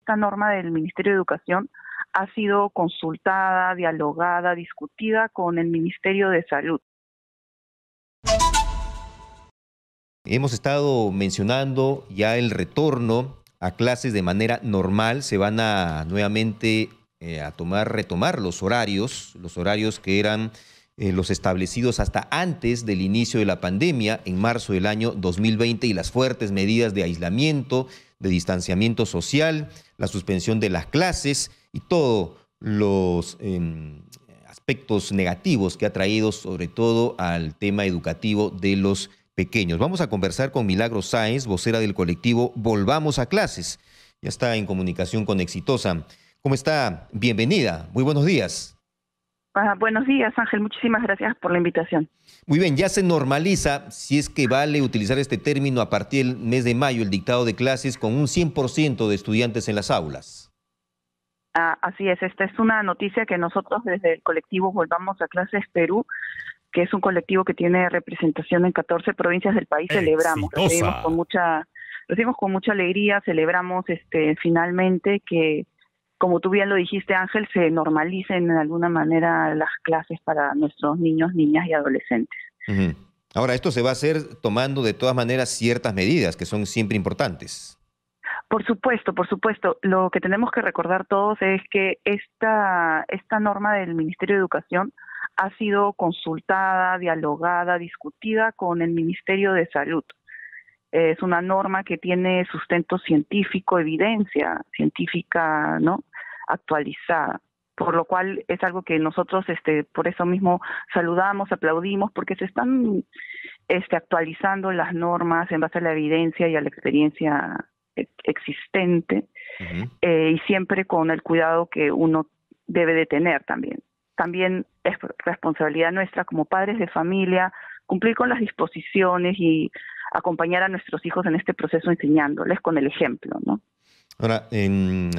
esta norma del Ministerio de Educación ha sido consultada, dialogada, discutida con el Ministerio de Salud. Hemos estado mencionando ya el retorno a clases de manera normal. Se van a nuevamente retomar los horarios que eran los establecidos hasta antes del inicio de la pandemia, en marzo del año 2020, y las fuertes medidas de aislamiento, de distanciamiento social, la suspensión de las clases y todos los aspectos negativos que ha traído sobre todo al tema educativo de los pequeños. Vamos a conversar con Milagros Sáenz, vocera del colectivo Volvamos a Clases. Ya está en comunicación con Exitosa. ¿Cómo está? Bienvenida. Muy buenos días. Buenos días, Ángel. Muchísimas gracias por la invitación. Muy bien, ya se normaliza, si es que vale utilizar este término, a partir del mes de mayo, el dictado de clases con un 100% de estudiantes en las aulas. Así es. Esta es una noticia que nosotros desde el colectivo Volvamos a Clases Perú, que es un colectivo que tiene representación en 14 provincias del país, celebramos. Recibimos con mucha alegría, celebramos finalmente que, como tú bien lo dijiste, Ángel, se normalicen de alguna manera las clases para nuestros niños, niñas y adolescentes. Ahora, esto se va a hacer tomando de todas maneras ciertas medidas que son siempre importantes. Por supuesto, por supuesto. Lo que tenemos que recordar todos es que esta norma del Ministerio de Educación ha sido consultada, dialogada, discutida con el Ministerio de Salud. Es una norma que tiene sustento científico, evidencia científica, ¿no?, actualizada, por lo cual es algo que nosotros por eso mismo saludamos, aplaudimos, porque se están actualizando las normas en base a la evidencia y a la experiencia existente, y siempre con el cuidado que uno debe de tener también. También es responsabilidad nuestra como padres de familia cumplir con las disposiciones y acompañar a nuestros hijos en este proceso enseñándoles con el ejemplo, ¿no? Ahora,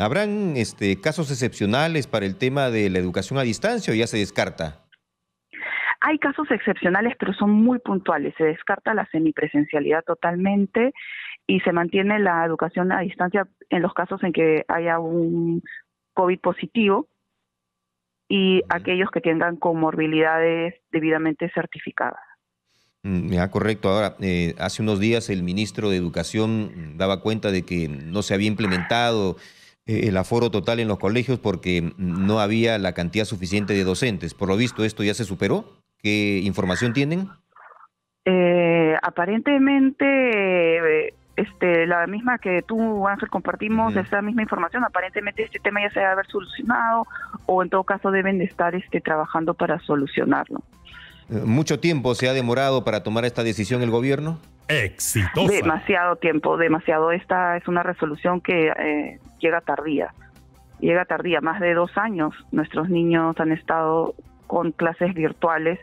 ¿habrán casos excepcionales para el tema de la educación a distancia o ya se descarta? Hay casos excepcionales, pero son muy puntuales. Se descarta la semipresencialidad totalmente y se mantiene la educación a distancia en los casos en que haya un COVID positivo y aquellos que tengan comorbilidades debidamente certificadas. Ya, correcto. Ahora, hace unos días el ministro de Educación daba cuenta de que no se había implementado el aforo total en los colegios porque no había la cantidad suficiente de docentes. Por lo visto, ¿esto ya se superó? ¿Qué información tienen? Aparentemente, la misma que tú, Ángel, compartimos, esa misma información. Aparentemente este tema ya se debe haber solucionado o en todo caso deben de estar trabajando para solucionarlo. ¿Mucho tiempo se ha demorado para tomar esta decisión el gobierno? Exitosa. Demasiado tiempo, demasiado. Esta es una resolución que llega tardía, más de 2 años. Nuestros niños han estado con clases virtuales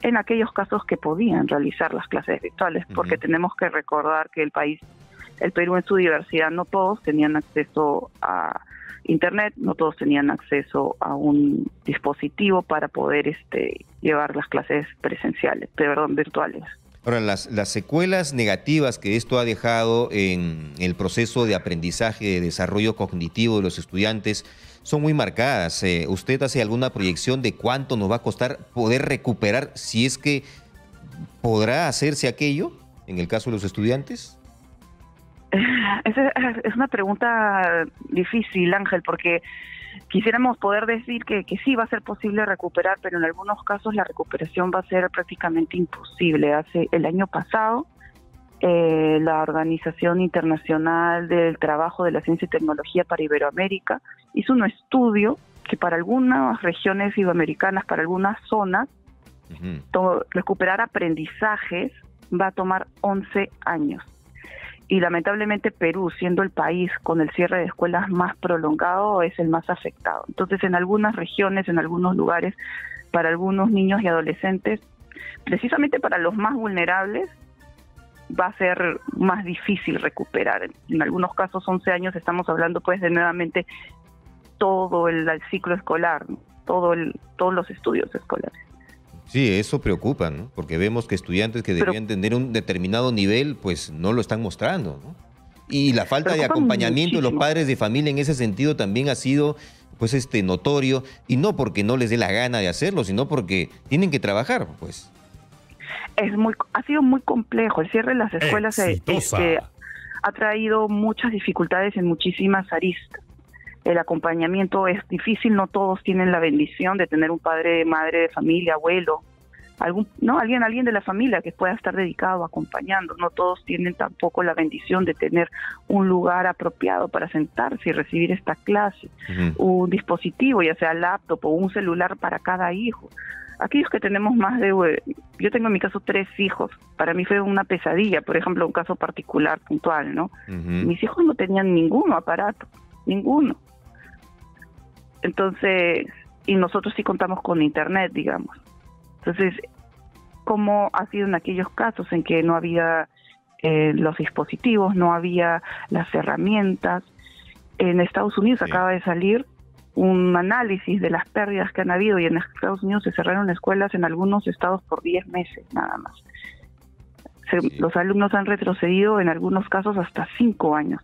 en aquellos casos que podían realizar las clases virtuales, porque tenemos que recordar que el Perú en su diversidad, no todos tenían acceso a Internet, no todos tenían acceso a un dispositivo para poder llevar las clases virtuales. Ahora, las secuelas negativas que esto ha dejado en el proceso de aprendizaje, de desarrollo cognitivo de los estudiantes son muy marcadas. ¿Usted hace alguna proyección de cuánto nos va a costar poder recuperar, si es que podrá hacerse aquello en el caso de los estudiantes? Es una pregunta difícil, Ángel, porque quisiéramos poder decir que sí va a ser posible recuperar, pero en algunos casos la recuperación va a ser prácticamente imposible. El año pasado, la Organización Internacional del Trabajo de la Ciencia y Tecnología para Iberoamérica hizo un estudio que para algunas regiones iberoamericanas, para algunas zonas, recuperar aprendizajes va a tomar 11 años. Y lamentablemente Perú, siendo el país con el cierre de escuelas más prolongado, es el más afectado. Entonces, en algunas regiones, en algunos lugares, para algunos niños y adolescentes, precisamente para los más vulnerables, va a ser más difícil recuperar. En algunos casos, 11 años, estamos hablando pues de nuevamente todo el ciclo escolar, ¿no? Todos los estudios escolares. Sí, eso preocupa, ¿no? Porque vemos que estudiantes que deberían tener un determinado nivel, pues no lo están mostrando, ¿no? Y la falta de acompañamiento de los padres de familia en ese sentido también ha sido pues notorio, y no porque no les dé la gana de hacerlo, sino porque tienen que trabajar, pues. Ha sido muy complejo. El cierre de las escuelas ha traído muchas dificultades en muchísimas aristas. El acompañamiento es difícil, no todos tienen la bendición de tener un padre, madre de familia, abuelo, alguien de la familia que pueda estar dedicado acompañando. No todos tienen tampoco la bendición de tener un lugar apropiado para sentarse y recibir esta clase, un dispositivo, ya sea laptop o un celular para cada hijo. Aquellos que tenemos yo tengo en mi caso 3 hijos, para mí fue una pesadilla, por ejemplo, un caso particular, puntual, ¿no? Mis hijos no tenían ningún aparato, ninguno. Entonces, y nosotros sí contamos con internet, digamos. Entonces, ¿cómo ha sido en aquellos casos en que no había los dispositivos, no había las herramientas? En Estados Unidos acaba de salir un análisis de las pérdidas que han habido, y en Estados Unidos se cerraron escuelas en algunos estados por 10 meses nada más. Los alumnos han retrocedido en algunos casos hasta 5 años.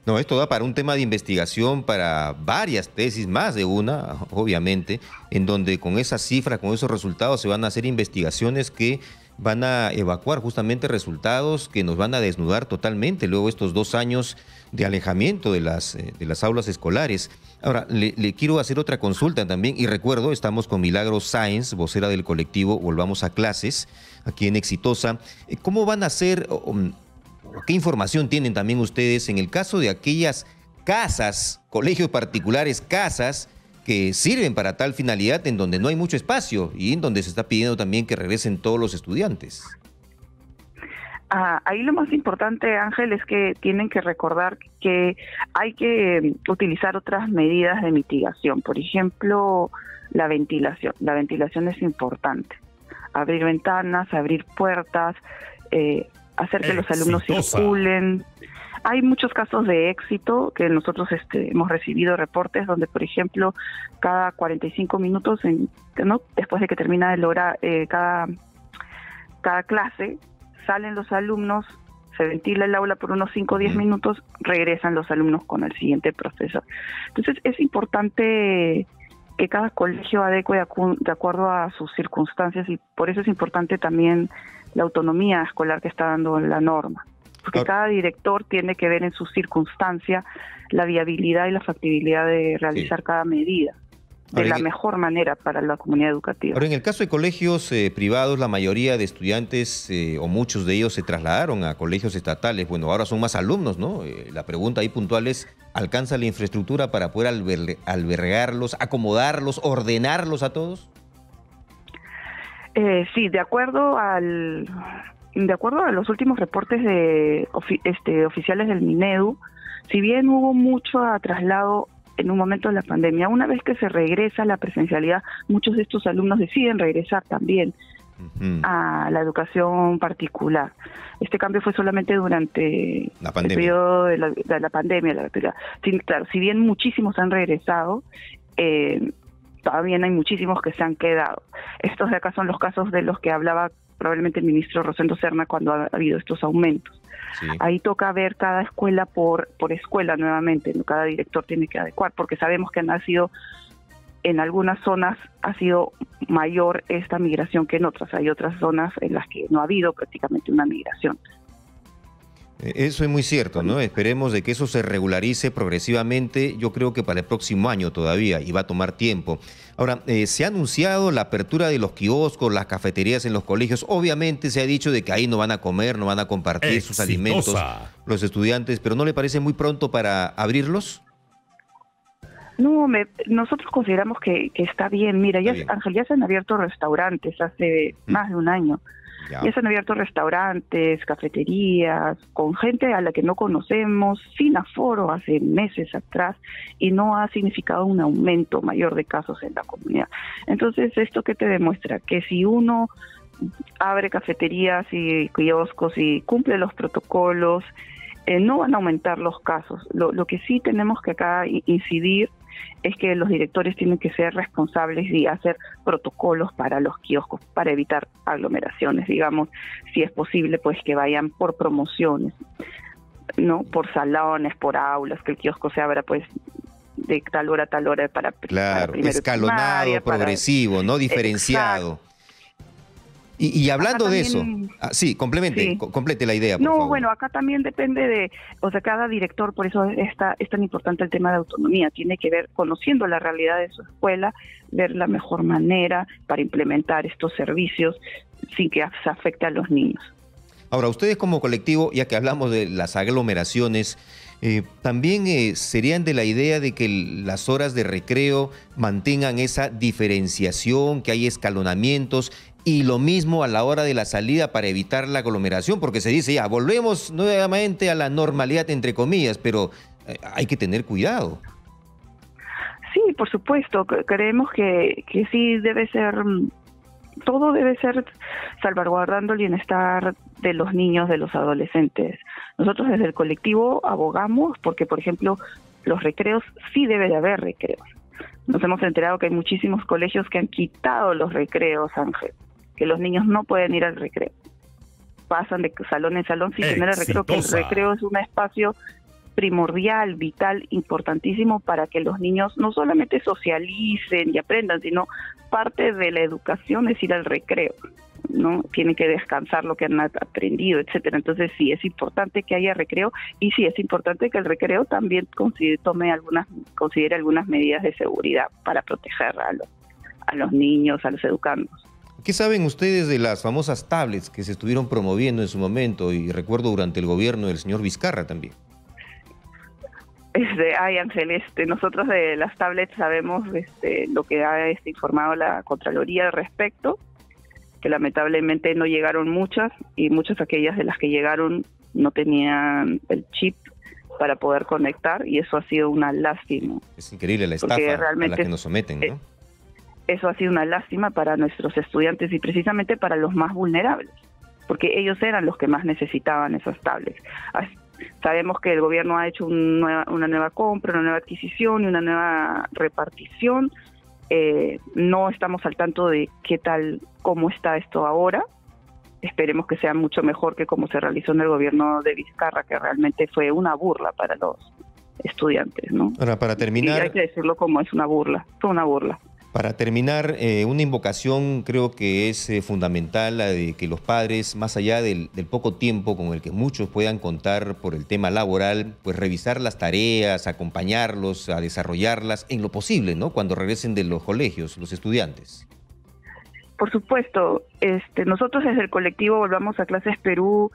No, esto da para un tema de investigación, para varias tesis, más de una, obviamente, en donde con esas cifras, con esos resultados, se van a hacer investigaciones que van a evacuar justamente resultados que nos van a desnudar totalmente luego estos 2 años de alejamiento de las aulas escolares. Ahora, le quiero hacer otra consulta también, y recuerdo, estamos con Milagros Sáenz, vocera del colectivo Volvamos a Clases, aquí en Exitosa. ¿Cómo van a hacer, qué información tienen también ustedes en el caso de aquellas casas, colegios particulares, casas que sirven para tal finalidad, en donde no hay mucho espacio y en donde se está pidiendo también que regresen todos los estudiantes? Ahí lo más importante, Ángel, es que tienen que recordar que hay que utilizar otras medidas de mitigación. Por ejemplo, la ventilación. La ventilación es importante. Abrir ventanas, abrir puertas, hacer que los alumnos circulen. Hay muchos casos de éxito que nosotros hemos recibido reportes donde, por ejemplo, cada 45 minutos, después de que termina cada clase, salen los alumnos, se ventila el aula por unos 5 o 10 minutos, regresan los alumnos con el siguiente profesor. Entonces es importante que cada colegio adecue de acuerdo a sus circunstancias, y por eso es importante también la autonomía escolar que está dando la norma. Porque cada director tiene que ver en su circunstancia la viabilidad y la factibilidad de realizar cada medida de la mejor manera para la comunidad educativa. Ahora, en el caso de colegios privados, la mayoría de estudiantes o muchos de ellos se trasladaron a colegios estatales. Bueno, ahora son más alumnos, ¿no? La pregunta ahí puntual es, ¿alcanza la infraestructura para poder albergarlos, acomodarlos, ordenarlos a todos? Sí, de acuerdo a los últimos reportes de oficiales del Minedu, si bien hubo mucho traslado en un momento de la pandemia, una vez que se regresa a la presencialidad, muchos de estos alumnos deciden regresar también a la educación particular. Este cambio fue solamente durante el periodo de la pandemia. Claro, si bien muchísimos han regresado, todavía hay muchísimos que se han quedado. Estos de acá son los casos de los que hablaba probablemente el ministro Rosendo Serna cuando ha habido estos aumentos. Sí. Ahí toca ver cada escuela por escuela nuevamente, ¿no? Cada director tiene que adecuar, porque sabemos que en algunas zonas ha sido mayor esta migración que en otras. Hay otras zonas en las que no ha habido prácticamente una migración. Eso es muy cierto, ¿no? Esperemos de que eso se regularice progresivamente, yo creo que para el próximo año todavía, y va a tomar tiempo. Ahora, se ha anunciado la apertura de los kioscos, las cafeterías en los colegios. Obviamente se ha dicho de que ahí no van a comer, no van a compartir sus alimentos los estudiantes, pero ¿no le parece muy pronto para abrirlos? No, nosotros consideramos que está bien. Mira, Ángel, ya se han abierto restaurantes hace más de un año. Ya se han abierto restaurantes, cafeterías, con gente a la que no conocemos, sin aforo hace meses atrás, y no ha significado un aumento mayor de casos en la comunidad. Entonces, ¿esto qué te demuestra? Que si uno abre cafeterías y kioscos y cumple los protocolos, no van a aumentar los casos. Lo que sí tenemos que acá incidir es que los directores tienen que ser responsables y hacer protocolos para los kioscos, para evitar aglomeraciones, digamos, si es posible, pues que vayan por promociones. ¿no? Por salones, por aulas, que el kiosco se abra pues de tal hora a tal hora para Claro, primero y escalonado, primaria, progresivo, ¿no? Diferenciado. Exacto. Y Acá hablando de eso, también, sí, complemente, sí. complete la idea, por No, favor. bueno, acá también depende de, o sea, cada director, por eso es tan importante el tema de autonomía, tiene que ver, conociendo la realidad de su escuela, ver la mejor manera para implementar estos servicios sin que se afecte a los niños. Ahora, ustedes como colectivo, ya que hablamos de las aglomeraciones, también serían de la idea de que las horas de recreo mantengan esa diferenciación, que hay escalonamientos y lo mismo a la hora de la salida para evitar la aglomeración, porque se dice ya, volvemos nuevamente a la normalidad, entre comillas, pero hay que tener cuidado. Sí, por supuesto, creemos que sí debe ser, todo debe ser salvaguardando el bienestar de los niños, de los adolescentes. Nosotros desde el colectivo abogamos porque, por ejemplo, los recreos, sí debe de haber recreos. Nos hemos enterado que hay muchísimos colegios que han quitado los recreos, Ángel, que los niños no pueden ir al recreo. Pasan de salón en salón sin tener el recreo, que el recreo es un espacio primordial, vital, importantísimo para que los niños no solamente socialicen y aprendan, sino parte de la educación es ir al recreo, ¿no? Tienen que descansar lo que han aprendido, etcétera. Entonces sí, es importante que haya recreo y sí, es importante que el recreo también considere algunas medidas de seguridad para proteger a los niños, a los educandos. ¿Qué saben ustedes de las famosas tablets que se estuvieron promoviendo en su momento y recuerdo durante el gobierno del señor Vizcarra también? Ay, Ángel, nosotros de las tablets sabemos lo que ha informado la Contraloría al respecto, que lamentablemente no llegaron muchas y muchas aquellas de las que llegaron no tenían el chip para poder conectar y eso ha sido una lástima. Es increíble la estafa a la que nos someten, ¿no? Eso ha sido una lástima para nuestros estudiantes y precisamente para los más vulnerables, porque ellos eran los que más necesitaban esas tablets. Sabemos que el gobierno ha hecho una nueva compra, una nueva adquisición y una nueva repartición. No estamos al tanto de cómo está esto ahora. Esperemos que sea mucho mejor que como se realizó en el gobierno de Vizcarra, que realmente fue una burla para los estudiantes, ¿no? Ahora, para terminar... Y hay que decirlo como es una burla, fue una burla. Para terminar, una invocación creo que es fundamental, la de que los padres, más allá del poco tiempo con el que muchos puedan contar por el tema laboral, pues revisar las tareas, acompañarlos a desarrollarlas en lo posible, ¿no? Cuando regresen de los colegios, los estudiantes. Por supuesto, nosotros desde el colectivo Volvamos a Clases Perú,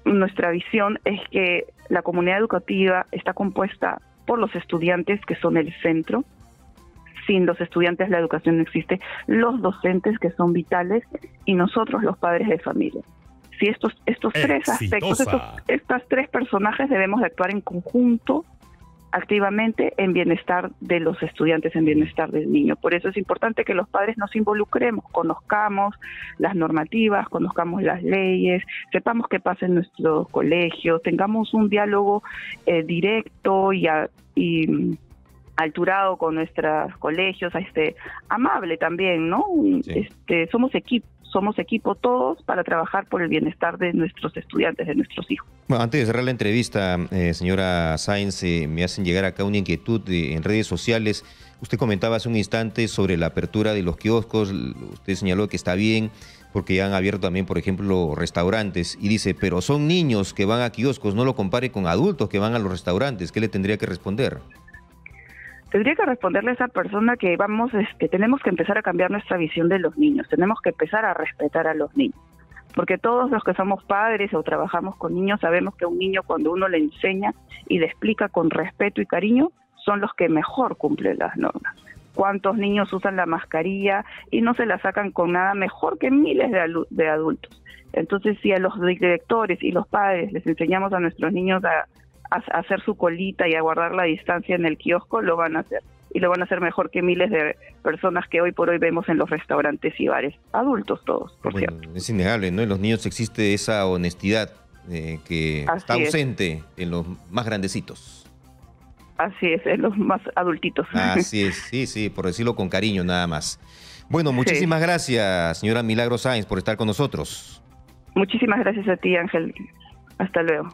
nuestra visión es que la comunidad educativa está compuesta por los estudiantes, que son el centro. Sin los estudiantes la educación no existe, los docentes, que son vitales, y nosotros los padres de familia. Si estos tres aspectos, estos tres personajes debemos de actuar en conjunto, activamente, en bienestar de los estudiantes, en bienestar del niño. Por eso es importante que los padres nos involucremos, conozcamos las normativas, conozcamos las leyes, sepamos qué pasa en nuestro colegio, tengamos un diálogo directo y alturado con nuestros colegios, amable también, ¿no? Sí. Somos equipo todos para trabajar por el bienestar de nuestros estudiantes, de nuestros hijos. Bueno, antes de cerrar la entrevista, señora Sáenz, me hacen llegar acá una inquietud en redes sociales. Usted comentaba hace un instante sobre la apertura de los kioscos, usted señaló que está bien porque ya han abierto también, por ejemplo, restaurantes, y dice, pero son niños que van a kioscos, no lo compare con adultos que van a los restaurantes. ¿Qué le tendría que responder? Tendría que responderle a esa persona que tenemos que empezar a cambiar nuestra visión de los niños, tenemos que empezar a respetar a los niños, porque todos los que somos padres o trabajamos con niños sabemos que un niño, cuando uno le enseña y le explica con respeto y cariño, son los que mejor cumplen las normas. ¿Cuántos niños usan la mascarilla y no se la sacan con nada mejor que miles de adultos? Entonces, si a los directores y los padres les enseñamos a nuestros niños a hacer su colita y a guardar la distancia en el kiosco, lo van a hacer. Y lo van a hacer mejor que miles de personas que hoy por hoy vemos en los restaurantes y bares. Adultos todos, por cierto. Es innegable, ¿no? En los niños existe esa honestidad que está ausente en los más grandecitos. Así es, en los más adultitos. Así es, sí, por decirlo con cariño nada más. Bueno, muchísimas gracias, señora Milagros Sáenz, por estar con nosotros. Muchísimas gracias a ti, Ángel. Hasta luego.